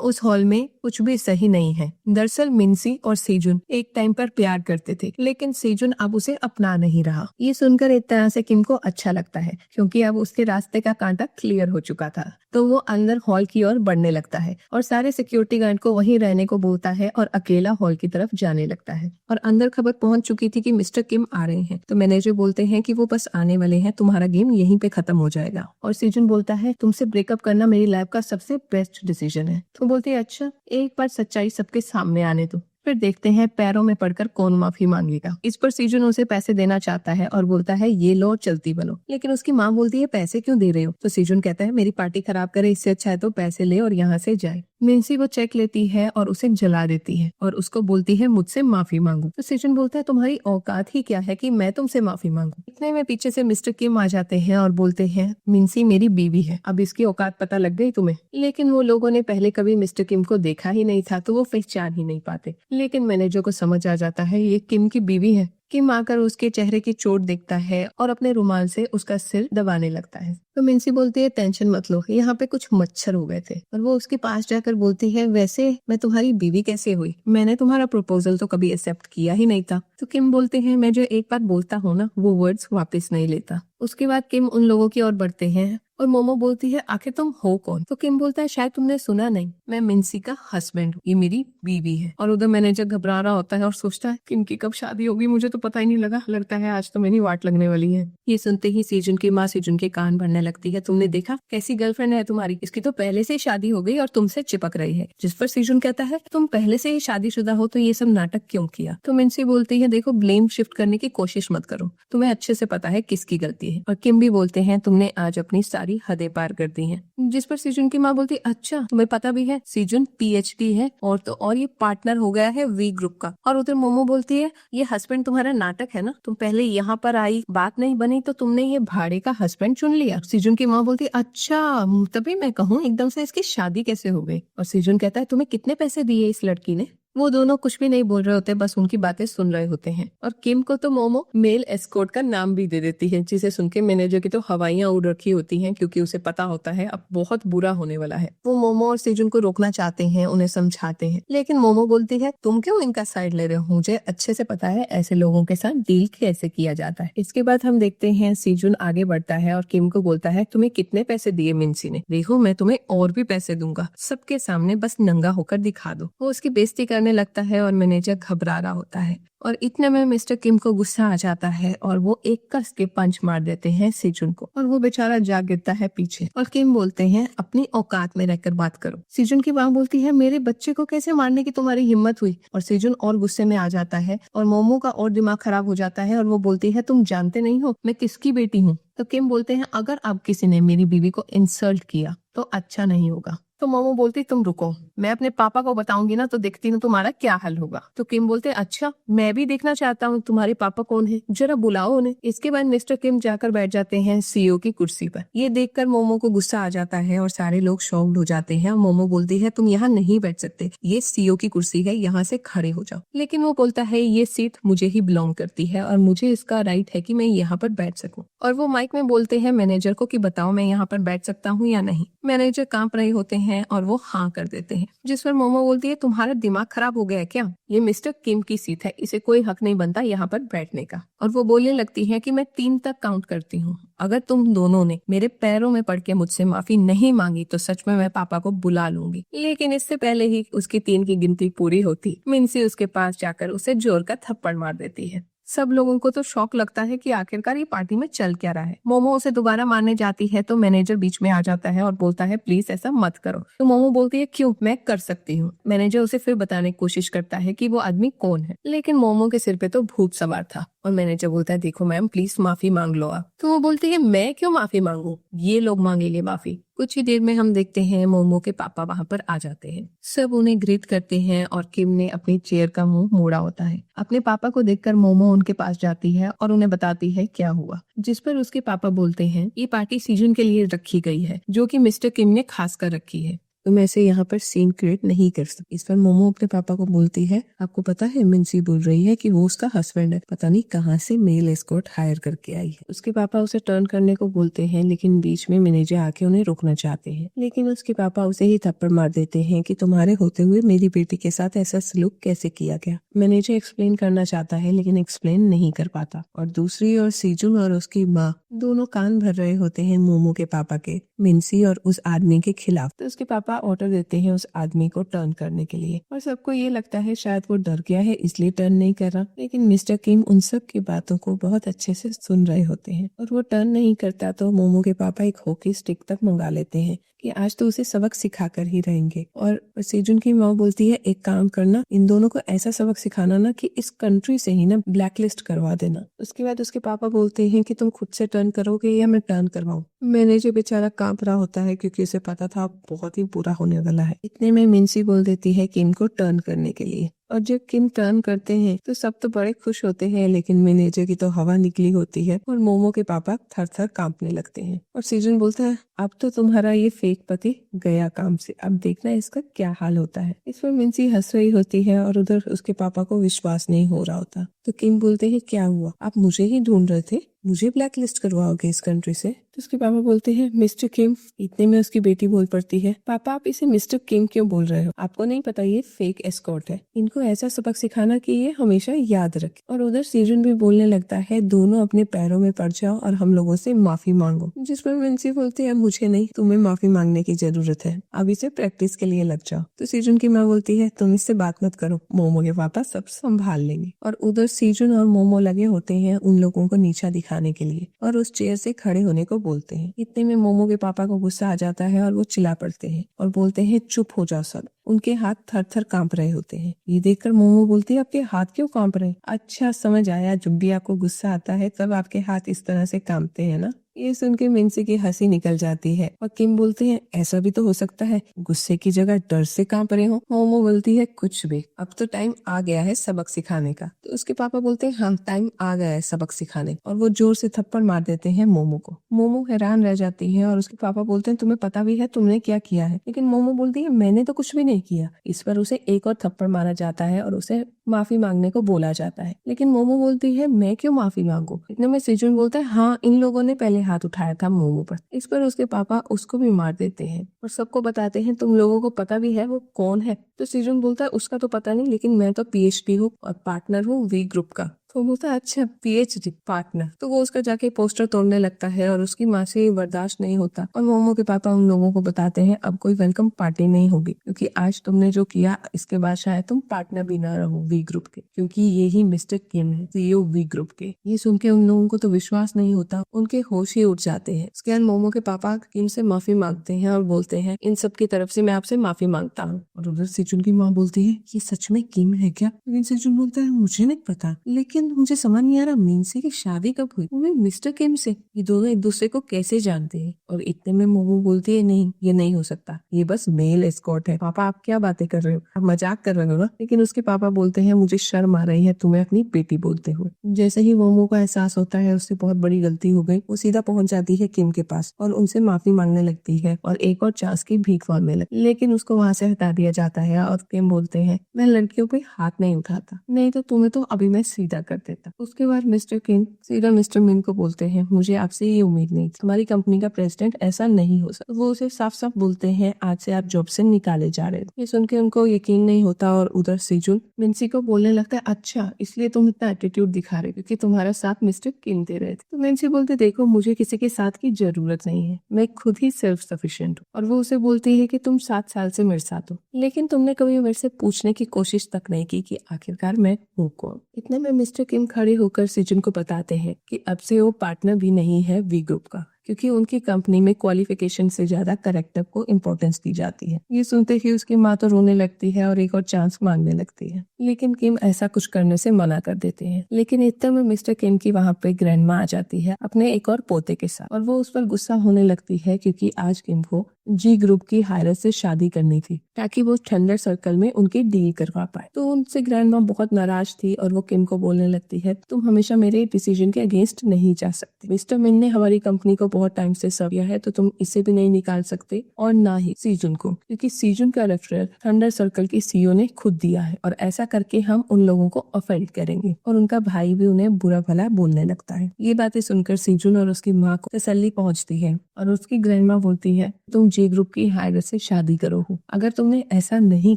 उस हॉल में कुछ भी सही नहीं है। दरअसल मिन्सी और सेजुन एक टाइम पर प्यार करते थे, लेकिन सेजुन अब उसे अपना नहीं रहा। ये सुनकर एक तरह से किम को अच्छा लगता है, क्योंकि अब उसके रास्ते का कांटा क्लियर हो चुका था। तो वो अंदर हॉल की ओर बढ़ने लगता है और सारे सिक्योरिटी गार्ड को वहीं रहने को बोलता है और अकेला हॉल की तरफ जाने लगता है। और अंदर खबर पहुंच चुकी थी कि मिस्टर किम आ रहे हैं, तो मैनेजर बोलते हैं कि वो बस आने वाले हैं, तुम्हारा गेम यहीं पे खत्म हो जाएगा। और सेजुन बोलता है तुमसे ब्रेकअप करना मेरी लाइफ का सबसे बेस्ट डिसीजन है। तो बोलते हैं अच्छा, एक बार सच्चाई सबके सामने आने दो, फिर देखते हैं पैरों में पड़कर कौन माफी मांगेगा। इस पर सीजन उसे पैसे देना चाहता है और बोलता है ये लो चलती बनो, लेकिन उसकी माँ बोलती है पैसे क्यों दे रहे हो। तो सीजन कहता है मेरी पार्टी खराब करे, इससे अच्छा है तो पैसे ले और यहाँ से जाए। मिन्सी वो चेक लेती है और उसे जला देती है और उसको बोलती है मुझसे माफी मांगो। तो सीजन बोलता है तुम्हारी औकात ही क्या है कि मैं तुमसे माफी मांगू। इतने में पीछे से मिस्टर किम आ जाते हैं और बोलते हैं मिन्सी मेरी बीवी है, अब इसकी औकात पता लग गई तुम्हें। लेकिन वो लोगों ने पहले कभी मिस्टर किम को देखा ही नहीं था, तो वो पहचान ही नहीं पाते। लेकिन मैनेजर को समझ आ जाता है ये किम की बीवी है। किम आकर उसके चेहरे की चोट देखता है और अपने रुमाल से उसका सिर दबाने लगता है। तो मिन्सी बोलती है टेंशन मत लो, यहाँ पे कुछ मच्छर हो गए थे। और वो उसके पास जाकर बोलती है वैसे मैं तुम्हारी बीवी कैसे हुई, मैंने तुम्हारा प्रपोजल तो कभी एक्सेप्ट किया ही नहीं था। तो किम बोलते हैं मैं जो एक बार बोलता हूँ ना, वो वर्ड्स वापस नहीं लेता। उसके बाद किम उन लोगों की ओर बढ़ते हैं और मोमो बोलती है आखिर तुम हो कौन। तो किम बोलता है शायद तुमने सुना नहीं, मैं मिन्सी का हस्बैंड हूँ, ये मेरी बीवी है। और उधर मैनेजर घबरा रहा होता है और सोचता है किम की कब शादी होगी, मुझे तो पता ही नहीं लगा, लगता है आज तो मेरी वाट लगने वाली है। ये सुनते ही सीजन की माँ सीजन के कान भरने लगती है, तुमने देखा कैसी गर्लफ्रेंड है तुम्हारी, इसकी तो पहले से ही शादी हो गई और तुमसे चिपक रही है। जिस पर सीजन कहता है तुम पहले से ही शादीशुदा हो तो ये सब नाटक क्यों किया। तो मिन्सी बोलती है देखो ब्लेम शिफ्ट करने की कोशिश मत करो, तुम्हें अच्छे से पता है किसकी गलती है। और किम भी बोलते हैं तुमने आज अपनी सारी हदें पार कर दी हैं। जिस पर सीजन की माँ बोलती अच्छा तुम्हें पता भी है, सीजन PhD है और ये पार्टनर हो गया है वी ग्रुप का। और उधर मोमो बोलती है ये हस्बैंड तुम्हारा नाटक है ना, तुम पहले यहाँ पर आई, बात नहीं बनी तो तुमने ये भाड़े का हस्बैंड चुन लिया। सीजन की माँ बोलती अच्छा तभी मैं कहूँ एकदम से इसकी शादी कैसे हो गई। और सीजन कहता है तुम्हें कितने पैसे दिए इस लड़की ने। वो दोनों कुछ भी नहीं बोल रहे होते, बस उनकी बातें सुन रहे होते हैं। और किम को तो मोमो मेल एस्कॉर्ट का नाम भी दे देती है, जिसे सुन के मैनेजर की तो हवाइयां उड़ रखी होती हैं, क्योंकि उसे पता होता है अब बहुत बुरा होने वाला है। वो मोमो और सेजुन को रोकना चाहते हैं, उन्हें समझाते हैं, लेकिन मोमो बोलती है तुम क्यों इनका साइड ले रहे हो, मुझे अच्छे से पता है ऐसे लोगों के साथ डील कैसे किया जाता है। इसके बाद हम देखते हैं सेजुन आगे बढ़ता है और किम को बोलता है तुम्हें कितने पैसे दिए मिन्सी ने, देखो मैं तुम्हें और भी पैसे दूंगा, सबके सामने बस नंगा होकर दिखा दो। वो उसकी बेइज्जती करने लगता है और मैनेजर घबरा रहा होता है। और इतने में मिस्टर किम को गुस्सा आ जाता है और वो एक कस के पंच मार देते हैं सीजुन को और वो बेचारा जा गिरता है पीछे। और किम बोलते हैं अपनी औकात में रहकर बात करो। सीजुन की माँ बोलती है मेरे बच्चे को कैसे मारने की तुम्हारी हिम्मत हुई। और सीजुन और गुस्से में आ जाता है और मोमो का और दिमाग खराब हो जाता है और वो बोलती है तुम जानते नहीं हो मैं किसकी बेटी हूँ। तो किम बोलते हैं अगर अब किसी ने मेरी बीवी को इंसल्ट किया तो अच्छा नहीं होगा। तो मोमो बोलती तुम रुको, मैं अपने पापा को बताऊंगी ना तो देखती हूँ तुम्हारा क्या हल होगा। तो किम बोलते अच्छा मैं भी देखना चाहता हूँ तुम्हारे पापा कौन है, जरा बुलाओ उन्हें। इसके बाद मिस्टर किम जाकर बैठ जाते हैं CEO की कुर्सी पर। ये देखकर मोमो को गुस्सा आ जाता है और सारे लोग शॉक्ड हो जाते हैं। और मोमो बोलती है तुम यहाँ नहीं बैठ सकते, ये CEO की कुर्सी है, यहाँ से खड़े हो जाओ। लेकिन वो बोलता है ये सीट मुझे ही बिलोंग करती है और मुझे इसका राइट है कि मैं यहाँ पर बैठ सकूँ। और वो माइक में बोलते हैं मैनेजर को कि बताओ मैं यहाँ पर बैठ सकता हूँ या नहीं। मैनेजर कांप रहे होते हैं और वो हाँ कर देते हैं। जिस पर मोमो बोलती है तुम्हारा दिमाग खराब हो गया है क्या, ये मिस्टर किम की सीट है, इसे कोई हक नहीं बनता यहाँ पर बैठने का। और वो बोलने लगती है कि मैं 3 तक काउंट करती हूँ, अगर तुम दोनों ने मेरे पैरों में पड़ के मुझसे माफी नहीं मांगी तो सच में मैं पापा को बुला लूंगी। लेकिन इससे पहले ही उसकी 3 की गिनती पूरी होती, मिन्सी उसके पास जाकर उसे जोर का थप्पड़ मार देती है। सब लोगों को तो शौक लगता है कि आखिरकार ये पार्टी में चल क्या रहा है। मोमो उसे दोबारा मारने जाती है तो मैनेजर बीच में आ जाता है और बोलता है प्लीज ऐसा मत करो। तो मोमो बोलती है क्यों, मैं कर सकती हूँ। मैनेजर उसे फिर बताने की कोशिश करता है कि वो आदमी कौन है, लेकिन मोमो के सिर पे तो भूत सवार था। और मैनेजर बोलता है देखो मैम प्लीज माफी मांग लो आप। तो वो बोलती है मैं क्यों माफी मांगू, ये लोग मांगेंगे माफी। कुछ ही देर में हम देखते हैं मोमो के पापा वहाँ पर आ जाते हैं। सब उन्हें ग्रीट करते हैं और किम ने अपनी चेयर का मुंह मोड़ा होता है। अपने पापा को देखकर मोमो उनके पास जाती है और उन्हें बताती है क्या हुआ। जिस पर उसके पापा बोलते हैं ये पार्टी सीजन के लिए रखी गई है, जो कि मिस्टर किम ने खास कर रखी है। तुम ऐसे यहाँ पर सीन क्रिएट नहीं कर सकती। इस पर मोमो अपने पापा को बोलती है, आपको पता है मिन्सी बोल रही है कि वो उसका हस्बैंड है, पता नहीं कहाँ से मेल एस्कॉर्ट हायर करके आई है। उसके पापा उसे टर्न करने को बोलते हैं, लेकिन बीच में मैनेजर आके उन्हें रोकना चाहते हैं, लेकिन उसके पापा उसे ही थप्पड़ मार देते हैं कि तुम्हारे होते हुए मेरी बेटी के साथ ऐसा सलूक कैसे किया गया। मैनेजर एक्सप्लेन करना चाहता है लेकिन एक्सप्लेन नहीं कर पाता, और दूसरी ओर सीजुन और उसकी माँ दोनों कान भर रहे होते हैं मोमो के पापा के मिन्सी और उस आदमी के खिलाफ। तो उसके पापा ऑर्डर देते हैं उस आदमी को टर्न करने के लिए, और सबको ये लगता है शायद वो डर गया है इसलिए टर्न नहीं कर रहा, लेकिन मिस्टर किम उन सब की बातों को बहुत अच्छे से सुन रहे होते हैं और वो टर्न नहीं करता। तो मोमो के पापा एक हॉकी स्टिक तक मंगा लेते हैं कि आज तो उसे सबक सिखा कर ही रहेंगे। और सेजुन की माँ बोलती है, एक काम करना, इन दोनों को ऐसा सबक सिखाना ना कि इस कंट्री से ही ना ब्लैकलिस्ट करवा देना। उसके बाद उसके पापा बोलते हैं कि तुम खुद से टर्न करोगे या मैं टर्न करवाऊं। मैनेजर बेचारा कांप रहा होता है क्योंकि उसे पता था बहुत ही बुरा होने वाला है। इतने में मिन्सी बोल देती है किम को टर्न करने के लिए, और जब किम टर्न करते हैं तो सब तो बड़े खुश होते हैं, लेकिन मैनेजर की तो हवा निकली होती है और मोमो के पापा थर थर कांपने लगते हैं। और सीजन बोलता है, अब तो तुम्हारा ये फेक पति गया काम से, अब देखना इसका क्या हाल होता है। इस पर मिन्सी हंस रही होती है और उधर उसके पापा को विश्वास नहीं हो रहा होता। तो किम बोलते हैं, क्या हुआ, आप मुझे ही ढूंढ रहे थे, मुझे ब्लैक लिस्ट करवाओगे इस कंट्री से। तो उसके पापा बोलते हैं, मिस्टर किम। इतने में उसकी बेटी बोल पड़ती है, पापा आप इसे मिस्टर किम क्यों बोल रहे हो, आपको नहीं पता ये फेक एस्कॉर्ट है, इनको ऐसा सबक सिखाना कि ये हमेशा याद रखे। और उधर सीजन भी बोलने लगता है, दोनों अपने पैरों में पड़ जाओ और हम लोगों से माफी मांगो। जिस पर मिन्सी बोलते हैं, मुझे नहीं, तुम्हें माफी मांगने की जरूरत है, अब इसे प्रैक्टिस के लिए लग जाओ। तो सीजन की माँ बोलती है, तुम इससे बात मत करो, मोमो के पापा सब संभाल लेंगे। और उधर सीजन और मोमो लगे होते हैं उन लोगों को नीचा दिखाने के लिए और उस चेयर से खड़े होने को बोलते हैं। इतने में मोमो के पापा को गुस्सा आ जाता है और वो चिल्ला पड़ते हैं और बोलते हैं, चुप हो जाओ सब। उनके हाथ थर थर कांप रहे होते हैं। ये देखकर मोमो बोलती है, आपके हाथ क्यों कांप रहे हैं? अच्छा समझ आया, जब भी आपको गुस्सा आता है तब आपके हाथ इस तरह से कांपते हैं ना। ये सुन के मिन्सी की हंसी निकल जाती है और किम बोलते हैं, ऐसा भी तो हो सकता है गुस्से की जगह डर से कांप रहे हो। मोमो बोलती है, कुछ भी, अब तो टाइम आ गया है सबक सिखाने का। तो उसके पापा बोलते हैं, हाँ टाइम आ गया है सबक सिखाने, और वो जोर से थप्पड़ मार देते हैं मोमो को। मोमो हैरान रह जाती है और उसके पापा बोलते हैं, तुम्हें पता भी है तुमने क्या किया है? लेकिन मोमो बोलती है, मैंने तो कुछ भी नहीं किया। इस पर उसे एक और थप्पड़ मारा जाता है और उसे माफी मांगने को बोला जाता है, लेकिन मोमो बोलती है, मैं क्यों माफी मांगू। इतने में सेजुन बोलता है, हाँ इन लोगों ने पहले हाथ उठाया था मोमो पर। इस पर उसके पापा उसको भी मार देते हैं और सबको बताते हैं, तुम लोगों को पता भी है वो कौन है? तो सेजुन बोलता है, उसका तो पता नहीं, लेकिन मैं तो PhD हूँ और पार्टनर हूँ वी ग्रुप का। तो बोलता है, अच्छा PhD पार्टनर। तो वो उसका जाके पोस्टर तोड़ने लगता है और उसकी माँ से बर्दाश्त नहीं होता और मोमो के पापा उन लोगों को बताते हैं, अब कोई वेलकम पार्टी नहीं होगी क्योंकि आज तुमने जो किया इसके बाद शायद तुम पार्टनर भी ना रहो वी ग्रुप के, क्योंकि ये ही मिस्टर किम है, CEO वी ग्रुप के। ये सुन के उन लोगों को तो विश्वास नहीं होता, उनके होश ही उड़ जाते हैं। उसके बाद मोमो के पापा किम से माफी मांगते हैं और बोलते हैं, इन सब की तरफ से मैं आपसे माफी मांगता हूँ। और उधर सेजुन की माँ बोलती है, ये सच में किम है क्या? लेकिन सेजुन बोलता है, मुझे नहीं पता, लेकिन मुझे समझ नहीं आ रहा मिन्सी की शादी कब हुई, वो मिस्टर किम से, ये दोनों एक दूसरे को कैसे जानते हैं? और इतने में मोमो बोलती है, नहीं ये नहीं हो सकता, ये बस मेल एस्कॉर्ट है। पापा आप क्या बातें कर रहे हो, आप मजाक कर रहे हो ना? लेकिन उसके पापा बोलते हैं, मुझे शर्म आ रही है तुम्हें अपनी बेटी बोलते हुए। जैसे ही मोमो को एहसास होता है उससे बहुत बड़ी गलती हो गई, वो सीधा पहुंच जाती है किम के पास और उनसे माफी मांगने लगती है और एक और चांस की भीख मांगने लगती, लेकिन उसको वहाँ से हटा दिया जाता है और किम बोलते हैं, मैं लड़कियों पे हाथ नहीं उठाता, नहीं तो तुम्हें तो अभी मैं सीधा कर देता। उसके बाद मिस्टर किम सीधा मिस्टर मिन को बोलते हैं, मुझे आपसे ये उम्मीद नहीं थी, हमारी कंपनी का प्रेसिडेंट ऐसा नहीं हो सकता। वो उसे साफ साफ बोलते हैं, आज से आप जॉब से निकाले जा रहे थे। ये सुन के उनको यकीन नहीं होता और उधर सीजुन मिन्सी को बोलने लगता है, अच्छा इसलिए तुम इतना एटीट्यूड दिखा रहे क्योंकि तुम्हारा साथ मिस्टर किम दे रहे थे। तो मिन्सी बोलते, देखो मुझे किसी के साथ की जरूरत नहीं है, मैं खुद ही सेल्फ सफिशिएंट हूँ। और वो उसे बोलती है कि तुम 7 साल से मेरे साथ हो, लेकिन तुमने कभी मेरे से पूछने की कोशिश तक नहीं की कि आखिरकार मैं हूँ कौन। इतने में मिस्टर किम खड़े होकर सीजन को बताते हैं कि अब से वो पार्टनर भी नहीं है वी ग्रुप का, क्योंकि उनकी कंपनी में क्वालिफिकेशन से ज्यादा कैरेक्टर को इम्पोर्टेंस दी जाती है। ये सुनते ही उसकी माँ तो रोने लगती है और एक और चांस मांगने लगती है, लेकिन किम ऐसा कुछ करने से मना कर देते हैं। लेकिन इतने में मिस्टर किम की वहाँ पे ग्रैंडमा आ जाती है अपने एक और पोते के साथ, और वो उस पर गुस्सा होने लगती है क्योंकि आज किम को जी ग्रुप की हायरस से शादी करनी थी ताकि वो थंडर सर्कल में उनकी डील करवा पाए। तो उनसे ग्रैंडमा बहुत नाराज थी और वो किम को बोलने लगती है, तुम हमेशा मेरे डिसीजन के अगेंस्ट नहीं जा सकते। मिस्टर मिन ने हमारी कंपनी को बहुत टाइम से सर्व किया है, तो तुम इसे भी नहीं निकाल सकते, और ना ही सीजुन को, क्योंकि सीजुन का रेफरल थंडर सर्कल की सीईओ ने खुद दिया है और ऐसा करके हम उन लोगों को ऑफेंड करेंगे। और उनका भाई भी उन्हें बुरा भला बोलने लगता है। ये बातें सुनकर सीजुन और उसकी माँ को तसल्ली पहुंचती है और उसकी ग्रैंडमा बोलती है, तुम जी ग्रुप की हायर से शादी करो हो, अगर तुमने ऐसा नहीं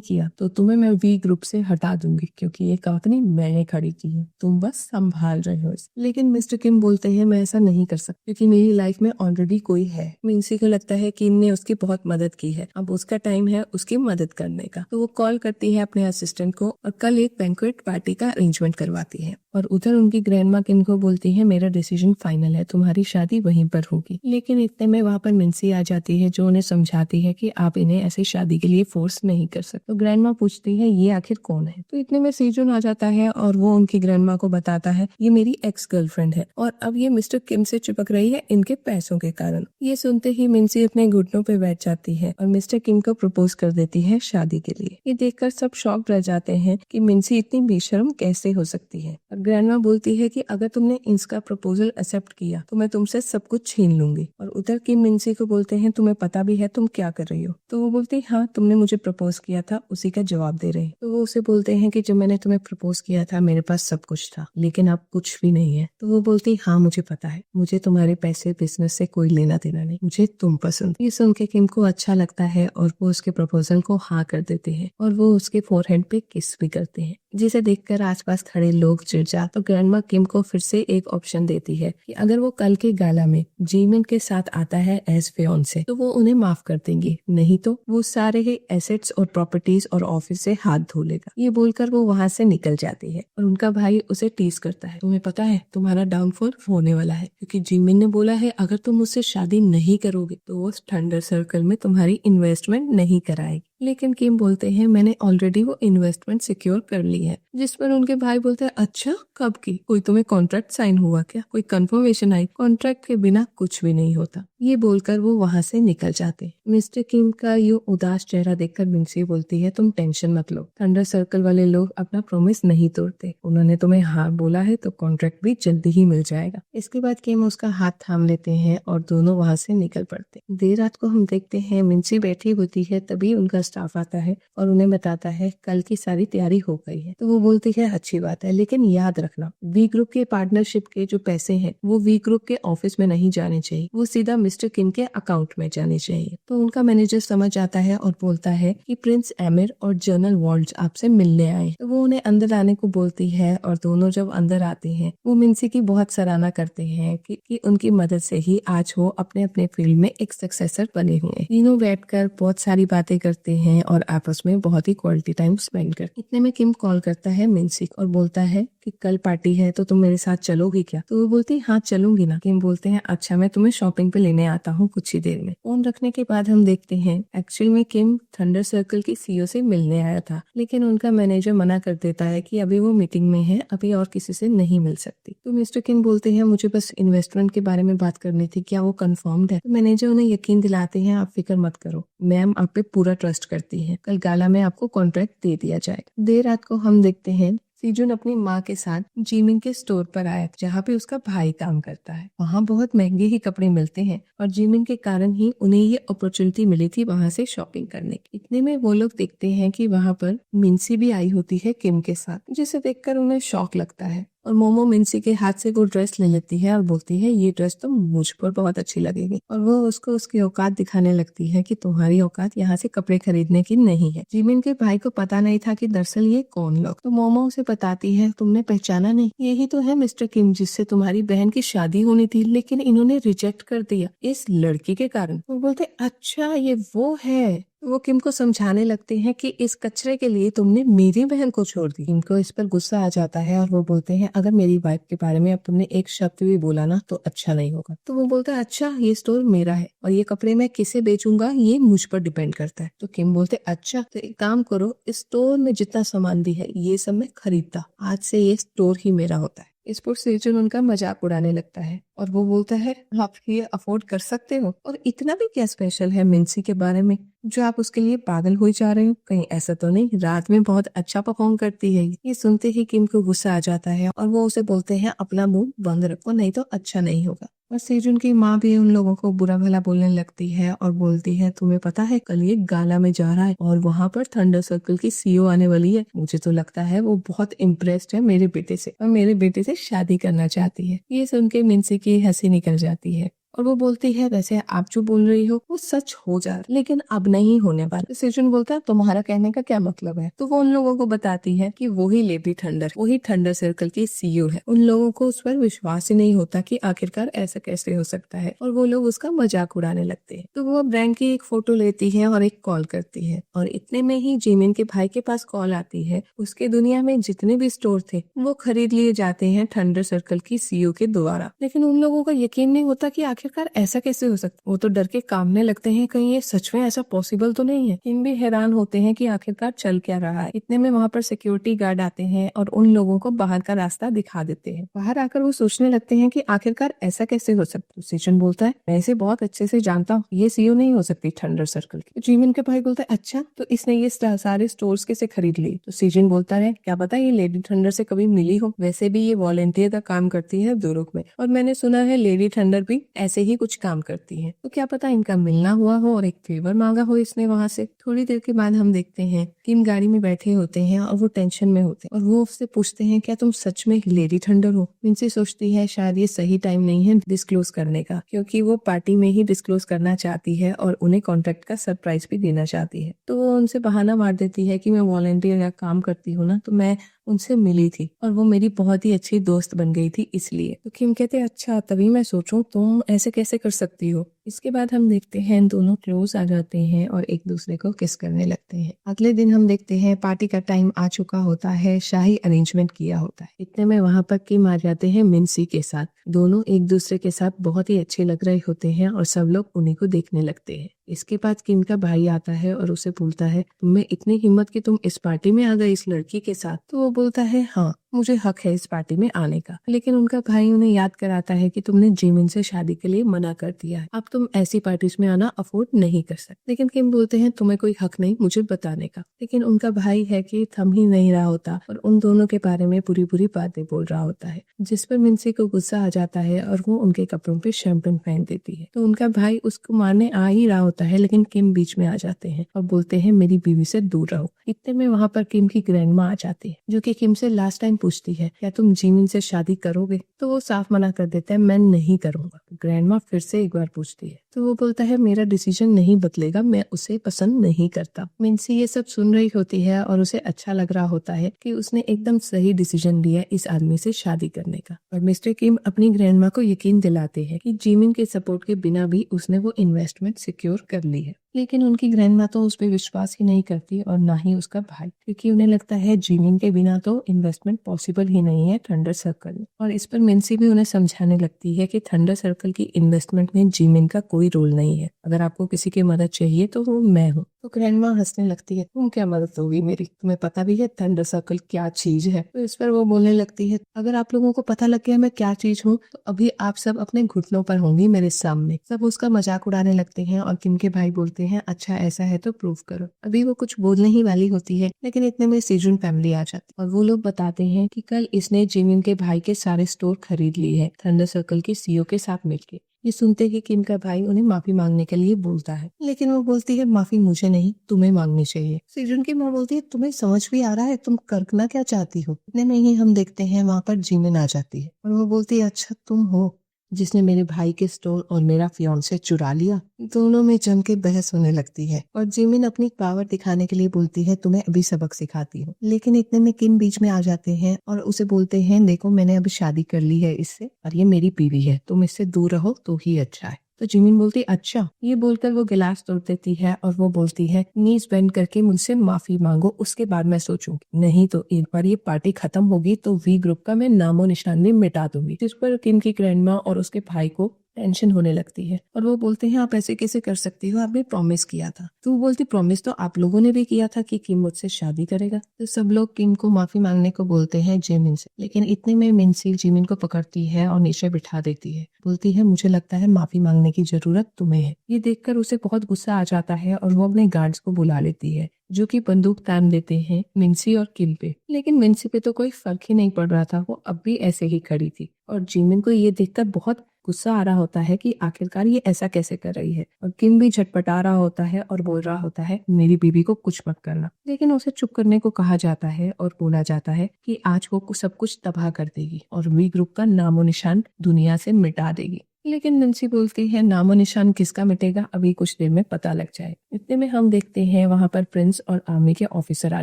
किया तो तुम्हें मैं वी ग्रुप से हटा दूंगी, क्योंकि ये कंपनी मैंने खड़ी की है, तुम बस संभाल रहे हो इसे। लेकिन मिस्टर किम बोलते हैं, मैं ऐसा नहीं कर सकता क्योंकि मेरी लाइफ में ऑलरेडी कोई है। मिंसी को लगता है किम ने उसकी बहुत मदद की है, अब उसका टाइम है उसकी मदद करने का। तो वो कॉल करती है अपने असिस्टेंट को और कल एक बैंक्वेट पार्टी का अरेंजमेंट करवाती है। और उधर उनकी ग्रैंडमा किम को बोलती है, मेरा डिसीजन फाइनल है, तुम्हारी शादी वहीं पर होगी। लेकिन इतने में वहाँ पर मिंसी आ जाती है जो उन्हें समझाती है कि आप इन्हें ऐसे शादी के लिए फोर्स नहीं कर सकते। तो ग्रैंडमा पूछती है, ये आखिर कौन है? तो इतने में सीजुन आ जाता है और वो उनकी ग्रैंडमा को बताता है, ये मेरी एक्स गर्लफ्रेंड है और अब ये मिस्टर किम से चिपक रही है इनके पैसों के कारण। ये सुनते ही मिंसी अपने घुटनों पे बैठ जाती है और मिस्टर किम को प्रपोज कर देती है शादी के लिए। ये देखकर सब शॉक रह जाते हैं कि मिंसी इतनी बेशर्म कैसे हो सकती है। और ग्रैंडमा बोलती है कि अगर तुमने इसका प्रपोजल एक्सेप्ट किया तो मैं तुमसे सब कुछ छीन लूंगी। और उधर किम मिंसी को बोलते हैं, तुम्हें पता भी है तुम क्या कर रही हो? तो वो बोलती है, हाँ, तुमने मुझे प्रपोज किया था उसी का जवाब दे रहे हैं। तो वो उसे बोलते हैं कि जब मैंने तुम्हें प्रपोज किया था मेरे पास सब कुछ था, लेकिन अब कुछ भी नहीं है। तो वो बोलती, हाँ मुझे पता है, मुझे तुम्हारे पैसे बिजनेस से कोई लेना देना नहीं, मुझे तुम पसंद। ये सुन के किम को अच्छा लगता है और वो उसके प्रपोजल को हाँ कर देते हैं और वो उसके फोरहेड पे किस भी करते हैं, जिसे देखकर आसपास खड़े लोग चिढ़ जाते। तो ग्रैंडमा किम को फिर से एक ऑप्शन देती है कि अगर वो कल के गाला में जीमिन के साथ आता है एज फियांसे तो वो उन्हें माफ कर देंगे, नहीं तो वो सारे ही एसेट्स और प्रॉपर्टीज और ऑफिस से हाथ धो लेगा। ये बोलकर वो वहाँ से निकल जाती है और उनका भाई उसे टीज करता है, तुम्हें पता है तुम्हारा डाउनफॉल होने वाला है, क्योंकि जिमिन ने बोला है अगर तुम मुझसे शादी नहीं करोगे तो वो थंडर सर्कल में तुम्हारी इन्वेस्टमेंट नहीं कराएगी। लेकिन किम बोलते हैं, मैंने ऑलरेडी वो इन्वेस्टमेंट सिक्योर कर ली है। जिस पर उनके भाई बोलते हैं, अच्छा कब की? कोई तुम्हें कॉन्ट्रैक्ट साइन हुआ क्या? कोई कंफर्मेशन आई? कॉन्ट्रैक्ट के बिना कुछ भी नहीं होता। ये बोलकर वो वहाँ से निकल जाते हैं। मिस्टर किम का ये उदास चेहरा देखकर मिंसी बोलती है, तुम टेंशन मत लो, थंडर सर्कल वाले लोग अपना प्रॉमिस नहीं तोड़ते, उन्होंने तुम्हें हाँ बोला है तो कॉन्ट्रैक्ट भी जल्दी ही मिल जाएगा। इसके बाद किम उसका हाथ थाम लेते हैं और दोनों वहाँ से निकल पड़ते। देर रात को हम देखते हैं मिंसी बैठी होती है, तभी उनका स्टाफ आता है और उन्हें बताता है कल की सारी तैयारी हो गई है। तो वो बोलती है, अच्छी बात है, लेकिन याद रखना वी ग्रुप के पार्टनरशिप के जो पैसे हैं वो वी ग्रुप के ऑफिस में नहीं जाने चाहिए, वो सीधा मिस्टर किम के अकाउंट में जाने चाहिए। तो उनका मैनेजर समझ आता है और बोलता है कि प्रिंस एमिर और जनरल वॉल्ट आपसे मिलने आए। तो वो उन्हें अंदर आने को बोलती है और दोनों जब अंदर आते हैं वो मिंसी की बहुत सराहना करते हैं कि उनकी मदद से ही आज वो अपने अपने फील्ड में एक सक्सेसर बने हुए। तीनों बैठकर बहुत सारी बातें करते हैं और आपस में बहुत ही क्वालिटी टाइम स्पेंड करते। इतने में किम कॉल करता है मिंसी और बोलता है कि कल पार्टी है तो तुम मेरे साथ चलोगी क्या? तो वो बोलती, हाँ चलूंगी ना। किम बोलते हैं, अच्छा मैं तुम्हें शॉपिंग पे लेने आता हूँ कुछ ही देर में। फोन रखने के बाद हम देखते हैं एक्चुअली में किम थंडर सर्कल की सीईओ से मिलने आया था, लेकिन उनका मैनेजर मना कर देता है कि अभी वो मीटिंग में है, अभी और किसी से नहीं मिल सकती। तो मिस्टर किम बोलते हैं, मुझे बस इन्वेस्टमेंट के बारे में बात करनी थी, क्या वो कंफर्म्ड है? तो मैनेजर उन्हें यकीन दिलाते हैं, आप फिक्र मत करो, मैम आप पे पूरा ट्रस्ट करती है, कल गाला में आपको कॉन्ट्रैक्ट दे दिया जाएगा। देर रात को हम देखते हैं सीजुन अपनी माँ के साथ जिमिन के स्टोर पर आया जहाँ पे उसका भाई काम करता है। वहाँ बहुत महंगे ही कपड़े मिलते हैं और जिमिन के कारण ही उन्हें ये अपॉर्चुनिटी मिली थी वहाँ से शॉपिंग करने की। इतने में वो लोग देखते हैं कि वहाँ पर मिंसी भी आई होती है किम के साथ, जिसे देखकर उन्हें शॉक लगता है और मोमो मिंसी के हाथ से वो ड्रेस ले लेती है और बोलती है, ये ड्रेस तो मुझ पर बहुत अच्छी लगेगी। और वो उसको उसकी औकात दिखाने लगती है कि तुम्हारी औकात यहाँ से कपड़े खरीदने की नहीं है। जिमिन के भाई को पता नहीं था कि दरअसल ये कौन लोग। तो मोमो उसे बताती है, तुमने पहचाना नहीं, यही तो है मिस्टर किम जिससे तुम्हारी बहन की शादी होनी थी, लेकिन इन्होंने रिजेक्ट कर दिया इस लड़की के कारण। वो बोलते, अच्छा ये वो है। वो किम को समझाने लगते हैं कि इस कचरे के लिए तुमने मेरी बहन को छोड़ दी। किम को इस पर गुस्सा आ जाता है और वो बोलते हैं अगर मेरी वाइफ के बारे में अब तुमने एक शब्द भी बोला ना तो अच्छा नहीं होगा। तो वो बोलता है अच्छा ये स्टोर मेरा है और ये कपड़े मैं किसे बेचूंगा ये मुझ पर डिपेंड करता है। तो किम बोलते अच्छा तो एक काम करो, इस स्टोर में जितना सामान भी है ये सब मैं खरीदता, आज से ये स्टोर ही मेरा होता है। इस पर सेजन उनका मजाक उड़ाने लगता है और वो बोलता है आप ये अफोर्ड कर सकते हो और इतना भी क्या स्पेशल है मिन्सी के बारे में जो आप उसके लिए पागल हो जा रहे हो, कहीं ऐसा तो नहीं रात में बहुत अच्छा परफॉर्म करती है। ये सुनते ही किम को गुस्सा आ जाता है और वो उसे बोलते हैं अपना मुंह बंद रखो नहीं तो अच्छा नहीं होगा। और सेजुन की माँ भी उन लोगों को बुरा भला बोलने लगती है और बोलती है तुम्हें पता है कल ये गाला में जा रहा है और वहाँ पर थंडर सर्कल की सीईओ आने वाली है, मुझे तो लगता है वो बहुत इम्प्रेस्ड है मेरे बेटे से और मेरे बेटे से शादी करना चाहती है। ये सुन के मिन्सी की हंसी निकल जाती है और वो बोलती है वैसे आप जो बोल रही हो वो सच हो जा रहा लेकिन अब नहीं होने वाला। सेजुन बोलता है तुम्हारा कहने का क्या मतलब है। तो वो उन लोगों को बताती है कि वही लेडी थंडर, वही थंडर सर्कल की सीईओ है। उन लोगों को उस पर विश्वास ही नहीं होता कि आखिरकार ऐसा कैसे हो सकता है और वो लोग उसका मजाक उड़ाने लगते हैं। तो वो ब्रैंड की एक फोटो लेती है और एक कॉल करती है और इतने में ही जिमिन के भाई के पास कॉल आती है। उसके दुनिया में जितने भी स्टोर थे वो खरीद लिए जाते हैं थंडर सर्कल की सीईओ के द्वारा। लेकिन उन लोगों को यकीन नहीं होता कि आखिरकार ऐसा कैसे हो सकता। वो तो डर के कांपने लगते हैं कहीं ये सच में ऐसा पॉसिबल तो नहीं है। किम भी हैरान होते हैं कि आखिरकार चल क्या रहा है। इतने में वहाँ पर सिक्योरिटी गार्ड आते हैं और उन लोगों को बाहर का रास्ता दिखा देते हैं। बाहर आकर वो सोचने लगते हैं कि आखिरकार ऐसा कैसे हो सकता। सेजन बोलता है मैं इसे बहुत अच्छे से जानता हूँ, ये सीईओ नहीं हो सकती थंडर सर्कल की। जिमिन के भाई बोलता है अच्छा तो इसने ये सारे स्टोर्स कैसे खरीद लिए। तो सेजन बोलता है क्या पता ये लेडी थंडर से कभी मिली हो, वैसे भी ये वॉलंटियर का काम करती है दुरुक में और मैंने सुना है लेडी थंडर भी ऐसे ही कुछ काम करती है, तो क्या पता इनका मिलना हुआ हो और एक फेवर मांगा हो इसने वहाँ से। थोड़ी देर के बाद हम देखते हैं किम गाड़ी में बैठे होते हैं और वो टेंशन में होते हैं और वो उससे पूछते हैं क्या तुम सच में लेडी थंडर हो। मिन्सी सोचती है शायद ये सही टाइम नहीं है डिस्क्लोज करने का, क्योंकि वो पार्टी में ही डिस्क्लोज करना चाहती है और उन्हें कॉन्ट्रैक्ट का सरप्राइज भी देना चाहती है। तो वो उनसे बहाना मार देती है कि मैं वॉलंटियर या काम करती हूँ ना, तो मैं उनसे मिली थी और वो मेरी बहुत ही अच्छी दोस्त बन गई थी इसलिए। तो किम कहते अच्छा तभी मैं सोचूं तुम ऐसे कैसे कर सकती हो। इसके बाद हम देखते हैं दोनों क्लोज आ जाते हैं और एक दूसरे को किस करने लगते हैं। अगले दिन हम देखते हैं पार्टी का टाइम आ चुका होता है, शाही अरेंजमेंट किया होता है। इतने में वहाँ पर किम आ जाते हैं मिन्सी के साथ। दोनों एक दूसरे के साथ बहुत ही अच्छे लग रहे होते हैं और सब लोग उन्हीं को देखने लगते हैं। इसके बाद किम का भाई आता है और उसे बोलता है तुम्हें इतनी हिम्मत कि तुम इस पार्टी में आ गए इस लड़की के साथ। तो वो बोलता है हाँ मुझे हक है इस पार्टी में आने का। लेकिन उनका भाई उन्हें याद कराता है कि तुमने जिमिन से शादी के लिए मना कर दिया है, अब तुम ऐसी पार्टीज में आना अफोर्ड नहीं कर सकते। लेकिन किम बोलते हैं तुम्हें कोई हक नहीं मुझे बताने का। लेकिन उनका भाई है कि थम ही नहीं रहा होता और उन दोनों के बारे में बुरी बुरी बातें बोल रहा होता है, जिस पर मिन्सी को गुस्सा आ जाता है और वो उनके कपड़ों पे शैंपेन फेंक देती है। तो उनका भाई उसको मारने आ ही रहा होता है लेकिन किम बीच में आ जाते हैं और बोलते हैं मेरी बीवी से दूर रहो। इतने में वहाँ पर किम की ग्रैंडमा आ जाती है जो कि किम से लास्ट टाइम पूछती है क्या तुम जिमिन से शादी करोगे। तो वो साफ मना कर देता है मैं नहीं करूंगा। ग्रैंडमा फिर से एक बार पूछती है तो वो बोलता है मेरा डिसीजन नहीं बदलेगा, मैं उसे पसंद नहीं करता। मिन्सी ये सब सुन रही होती है और उसे अच्छा लग रहा होता है कि उसने एकदम सही डिसीजन लिया इस आदमी से शादी करने का। और मिस्टर किम अपनी ग्रैंडमा को यकीन दिलाते हैं कि जिमिन के सपोर्ट के बिना भी उसने वो इन्वेस्टमेंट सिक्योर कर ली है। लेकिन उनकी ग्रैंडमा तो उस पर विश्वास ही नहीं करती और ना ही उसका भाई, क्योंकि उन्हें लगता है जिमिन के बिना तो इन्वेस्टमेंट पॉसिबल ही नहीं है थंडर सर्कल में। और इस पर मिन्सी भी उन्हें समझाने लगती है कि थंडर सर्कल की इन्वेस्टमेंट में जिमिन का कोई रोल नहीं है, अगर आपको किसी की मदद चाहिए तो वो मैं हूँ। तो ग्रैंडमा हंसने लगती है तुम क्या मदद होगी मेरी, तुम्हें पता भी है थंडर सर्कल क्या चीज है। तो इस पर वो बोलने लगती है अगर आप लोगों को पता लग गया मैं क्या चीज हूँ तो अभी आप सब अपने घुटनों पर होंगी मेरे सामने। सब उसका मजाक उड़ाने लगते हैं और किम के भाई बोलते हैं अच्छा ऐसा है तो प्रूव करो। अभी वो कुछ बोलने ही वाली होती है लेकिन इतने में सेजुन फैमिली आ जाती है और वो लोग बताते हैं कि कल इसने जिमिन के भाई के सारे स्टोर खरीद लिए हैं थंडर सर्कल के सीईओ के साथ मिलकर। ये सुनते ही किम का भाई उन्हें माफी मांगने के लिए बोलता है लेकिन वो बोलती है माफी मुझे नहीं तुम्हें मांगनी चाहिए। सेजुन की माँ बोलती है तुम्हें समझ भी आ रहा है तुम करना क्या चाहती हो। इतने में ही हम देखते हैं वहाँ पर जिमिन आ जाती है और वो बोलती है अच्छा तुम हो जिसने मेरे भाई के स्टोर और मेरा फियांसे चुरा लिया। दोनों में जम के बहस होने लगती है और जिमिन अपनी पावर दिखाने के लिए बोलती है तुम्हें अभी सबक सिखाती हूँ। लेकिन इतने में किम बीच में आ जाते हैं और उसे बोलते हैं देखो मैंने अभी शादी कर ली है इससे और ये मेरी बीवी है, तुम इससे दूर रहो तो ही अच्छा है। तो जिमिन बोलती अच्छा। ये बोलकर वो गिलास तोड़ देती है और वो बोलती है नीज बेंड करके मुझसे माफी मांगो, उसके बाद मैं सोचूंगी। नहीं तो एक बार ये पार्टी खत्म होगी तो वी ग्रुप का मैं नामो निशान भी मिटा दूंगी। जिस पर किम की ग्रैंडमा और उसके भाई को टेंशन होने लगती है और वो बोलते हैं आप ऐसे कैसे कर सकती हो, आपने प्रॉमिस किया था। तो वो बोलती प्रॉमिस तो आप लोगों ने भी किया था कि किम मुझसे शादी करेगा। तो सब लोग किम को माफी मांगने को बोलते हैं जिमिन से, लेकिन इतने में मिन्सी जिमिन को पकड़ती है और नीचे बिठा देती है। बोलती है मुझे लगता है माफी मांगने की जरूरत तुम्हें है। ये देखकर उसे बहुत गुस्सा आ जाता है और वो अपने गार्ड्स को बुला लेती है जो कि बंदूक तान देते हैं मिन्सी और किम पे। लेकिन मिन्सी पे तो कोई फर्क ही नहीं पड़ रहा था, वो अब भी ऐसे ही खड़ी थी और जिमिन को ये देखकर बहुत गुस्सा आ रहा होता है कि आखिरकार ये ऐसा कैसे कर रही है। और किम भी झटपटा रहा होता है और बोल रहा होता है मेरी बीवी को कुछ मत करना। लेकिन उसे चुप करने को कहा जाता है और बोला जाता है कि आज वो सब कुछ तबाह कर देगी और वी ग्रुप का नामो निशान दुनिया से मिटा देगी। लेकिन नंसी बोलती है नामो निशान किसका मिटेगा, अभी कुछ देर में पता लग जाए। इतने में हम देखते हैं वहां पर प्रिंस और आर्मी के ऑफिसर आ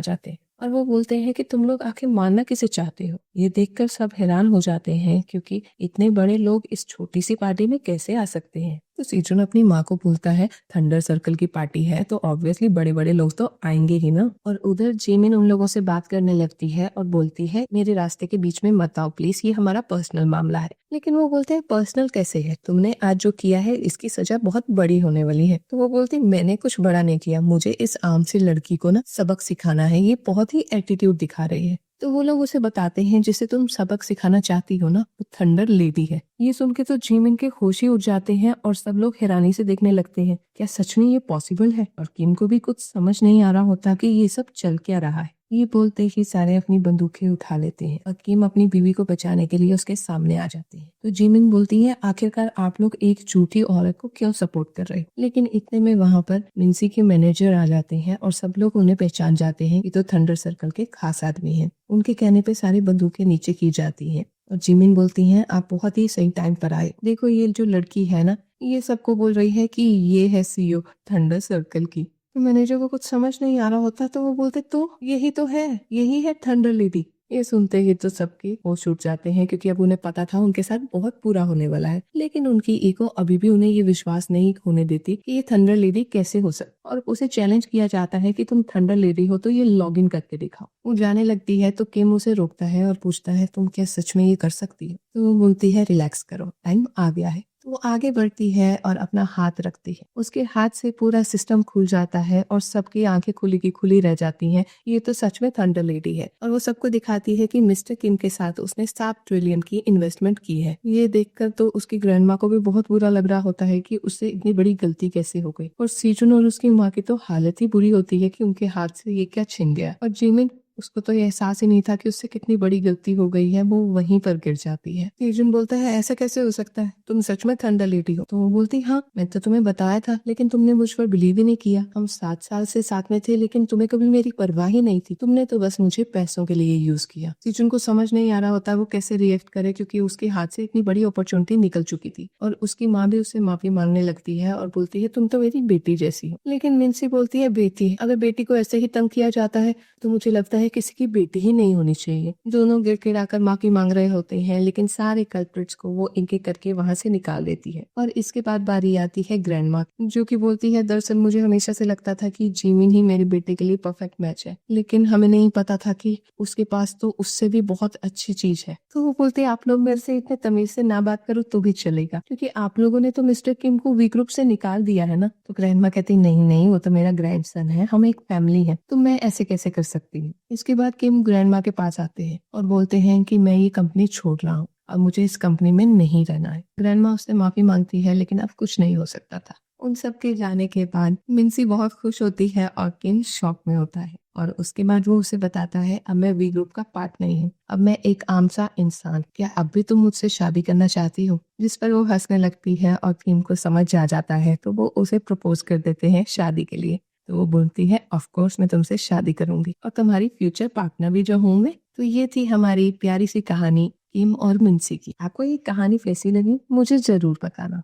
जाते हैं और वो बोलते हैं कि तुम लोग आखिर मानना किसे चाहते हो। ये देखकर सब हैरान हो जाते हैं क्योंकि इतने बड़े लोग इस छोटी सी पार्टी में कैसे आ सकते हैं। तो सीजन अपनी माँ को बोलता है थंडर सर्कल की पार्टी है तो ऑब्वियसली बड़े बड़े लोग तो आएंगे ही ना। और उधर जिमिन उन लोगों से बात करने लगती है और बोलती है मेरे रास्ते के बीच में मत आओ प्लीज, ये हमारा पर्सनल मामला है। लेकिन वो बोलते हैं पर्सनल कैसे है, तुमने आज जो किया है इसकी सजा बहुत बड़ी होने वाली है। तो वो बोलती मैंने कुछ बड़ा नहीं किया, मुझे इस आम सी लड़की को ना सबक सिखाना है, ये बहुत ही एटीट्यूड दिखा रही है। तो वो लोग उसे बताते हैं जिसे तुम सबक सिखाना चाहती हो ना वो थंडर लेडी है। ये सुन के तो जिमिन के होश ही उड़ जाते हैं और सब लोग हैरानी से देखने लगते हैं क्या सच में ये पॉसिबल है। और किम को भी कुछ समझ नहीं आ रहा होता कि ये सब चल क्या रहा है। ये बोलते ही सारे अपनी बंदूकें उठा लेते हैं और किम अपनी बीवी को बचाने के लिए उसके सामने आ जाते हैं। तो जिमिन बोलती है आखिरकार आप लोग एक झूठी औरत को क्यों सपोर्ट कर रहे हो। लेकिन इतने में वहां पर मिन्सी के मैनेजर आ जाते हैं और सब लोग उन्हें पहचान जाते हैं कि तो थंडर सर्कल के खास आदमी हैं। उनके कहने पे सारी बंदूकें नीचे की जाती हैं और जिमिन बोलती हैं आप बहुत ही सही टाइम पर आए। देखो ये जो लड़की है ना ये सबको बोल रही है कि ये है सीईओ थंडर सर्कल की। तो मैनेजर को कुछ समझ नहीं आ रहा होता तो वो बोलते तो यही है थंडर लेडी। ये सुनते ही तो सबके होश उड़ जाते हैं क्योंकि अब उन्हें पता था उनके साथ बहुत बुरा होने वाला है। लेकिन उनकी ईगो अभी भी उन्हें ये विश्वास नहीं होने देती कि ये थंडर लेडी कैसे हो सकती। और उसे चैलेंज किया जाता है कि तुम थंडर लेडी हो तो ये लॉग इन करके दिखाओ। वो जाने लगती है तो किम उसे रोकता है और पूछता है तुम क्या सच में ये कर सकती हो। तो वो बोलती है रिलैक्स करो, टाइम आ गया है। वो आगे बढ़ती है और अपना हाथ रखती है, उसके हाथ से पूरा सिस्टम खुल जाता है और सबकी आंखें खुली की खुली रह जाती हैं। ये तो सच में थंडर लेडी है। और वो सबको दिखाती है कि मिस्टर किम के साथ उसने 7 ट्रिलियन की इन्वेस्टमेंट की है। ये देखकर तो उसकी ग्रैंडमा को भी बहुत बुरा लग रहा होता है कि उससे इतनी बड़ी गलती कैसे हो गई। और सीजन और उसकी माँ की तो हालत ही बुरी होती है कि उनके हाथ से ये क्या छिन गया। और जिमिन उसको तो ये एहसास ही नहीं था कि उससे कितनी बड़ी गलती हो गई है, वो वहीं पर गिर जाती है। सीजन बोलता है ऐसा कैसे हो सकता है, तुम सच में थंडर लेडी हो। तो वो बोलती हाँ मैं तो तुम्हें बताया था लेकिन तुमने मुझ पर बिलीव ही नहीं किया। हम 7 साल से साथ में थे लेकिन तुम्हें कभी मेरी परवाह ही नहीं थी, तुमने तो बस मुझे पैसों के लिए यूज किया। सीजन को समझ नहीं आ रहा होता वो कैसे रिएक्ट करे क्योंकि उसके हाथ से इतनी बड़ी अपॉर्चुनिटी निकल चुकी थी। और उसकी माँ भी उससे माफी मांगने लगती है और बोलती है तुम तो मेरी बेटी जैसी हो। लेकिन मिन्सी बोलती है बेटी, अगर बेटी को ऐसे ही तंग किया जाता है तो मुझे लगता है किसी की बेटी ही नहीं होनी चाहिए। दोनों गिड़गिड़ाकर माफी मांग रहे होते हैं लेकिन सारे कल्प्रिट्स को वो एक एक करके वहां से निकाल देती है। और इसके बाद बारी आती है ग्रैंडमा जो कि बोलती है दरअसल मुझे हमेशा से लगता था कि जिमिन ही मेरे बेटे के लिए परफेक्ट मैच है, लेकिन हमें नहीं पता था कि उसके पास तो उससे भी बहुत अच्छी चीज है। तो वो बोलते हैं आप लोग मेरे से इतने तमीज से ना बात करो तो भी चलेगा क्योंकि आप लोगों ने तो मिस्टर किम को वी ग्रुप से निकाल दिया है ना। तो ग्रैंडमा कहती नहीं वो तो मेरा ग्रैंडसन है, हम एक फैमिली है, तो मैं ऐसे कैसे कर सकती हूँ। इसके बाद किम ग्रैंडमा के पास आते हैं और बोलते हैं कि मैं ये कंपनी छोड़ रहा हूँ, अब मुझे इस कंपनी में नहीं रहना है। ग्रैंडमा उससे माफी मांगती है लेकिन अब कुछ नहीं हो सकता था। उन सब के जाने के बाद मिन्सी बहुत खुश होती है और किम शॉक में होता है और उसके बाद वो उसे बताता है अब मैं वी ग्रुप का पार्ट नहीं हूँ, अब मैं एक आम सा इंसान, क्या अब भी तुम मुझसे शादी करना चाहती हो। जिस पर वो हंसने लगती है और किम को समझ आ जाता है तो वो उसे प्रपोज कर देते हैं शादी के लिए। तो वो बोलती है ऑफ कोर्स मैं तुमसे शादी करूंगी और तुम्हारी फ्यूचर पार्टनर भी जो हूँ मैं। तो ये थी हमारी प्यारी सी कहानी किम और मिन्सी की। आपको ये कहानी कैसी लगी मुझे जरूर बताना।